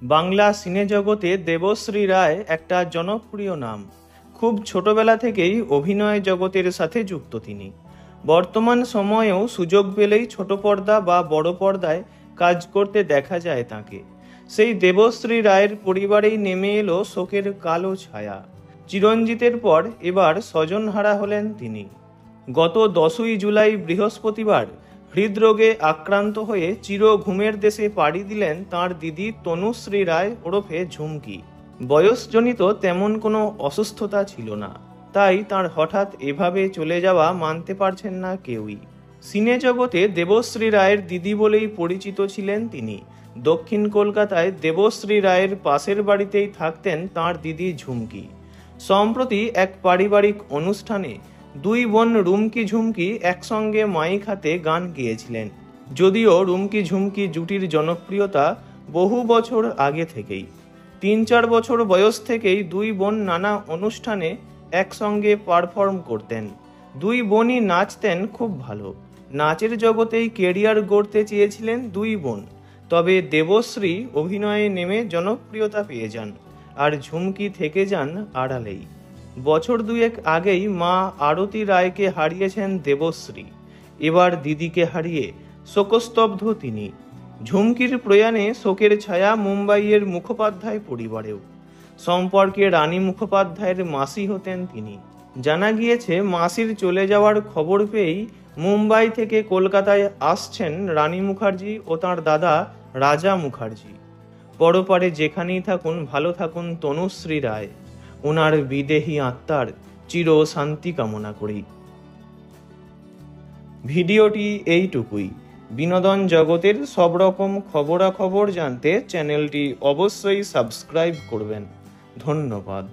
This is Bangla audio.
বাংলা সিনে জগতে দেবশ্রী রায় একটা জনপ্রিয় নাম। খুব ছোটবেলা থেকেই অভিনয় জগতের সাথে যুক্ত তিনি। বর্তমান সময়েও সুযোগ পেলেই ছোট পর্দা বা বড় পর্দায় কাজ করতে দেখা যায় তাকে। সেই দেবশ্রী রায়ের পরিবারেই নেমে এলো শোকের কালো ছায়া। চিরঞ্জিতের পর এবার স্বজনহারা হলেন তিনি। গত 10ই জুলাই বৃহস্পতিবার হৃদরোগে আক্রান্ত হয়ে চির ঘুমের দেশে পাড়ি দিলেন তাঁর দিদি তনুশ্রী রায় ওরফে ঝুমকি। বয়সজনিত তেমন কোনো অসুস্থতা ছিল না, তাই তাঁর হঠাৎ এভাবে চলে যাওয়া মানতে পারছেন না কেউই। সিনে জগতে দেবশ্রী রায়ের দিদি বলেই পরিচিত ছিলেন তিনি। দক্ষিণ কলকাতায় দেবশ্রী রায়ের পাশের বাড়িতেই থাকতেন তাঁর দিদি ঝুমকি। সম্প্রতি এক পারিবারিক অনুষ্ঠানে দুই বোন রুমকি ঝুমকি একসঙ্গে মাইক হাতে গান গেয়েছিলেন। যদিও রুমকি ঝুমকি জুটির জনপ্রিয়তা বহু বছর আগে থেকেই। 3-4 বছর বয়স থেকেই দুই বোন নানা অনুষ্ঠানে একসঙ্গে পারফর্ম করতেন। দুই বোনই নাচতেন খুব ভালো। নাচের জগতেই কেরিয়ার গড়তে চেয়েছিলেন দুই বোন, তবে দেবশ্রী অভিনয়ে নেমে জনপ্রিয়তা পেয়ে যান, আর ঝুমকি থেকে যান আড়ালেই। বছর দুয়েক আগেই মা আরতি রায়কে হারিয়েছেন দেবশ্রী। এবার দিদিকে হারিয়ে শোকস্তব্ধ তিনি। ঝুমকির প্রয়াণে শোকের ছায়া মুম্বাইয়ের মুখোপাধ্যায় পরিবারেও। সম্পর্কে রানী মুখোপাধ্যায়ের মাসি হতেন তিনি। জানা গিয়েছে মাসির চলে যাওয়ার খবর পেয়েই মুম্বাই থেকে কলকাতায় আসছেন রানী মুখার্জি ও তাঁর দাদা রাজা মুখার্জি। পরপারে যেখানেই থাকুন ভালো থাকুন তনুশ্রী রায়। ওনার বিদেহী আত্মার চির শান্তি কামনা করি। ভিডিওটি এইটুকুই। বিনোদন জগতের সব রকম খবরাখবর জানতে চ্যানেলটি অবশ্যই সাবস্ক্রাইব করবেন। ধন্যবাদ।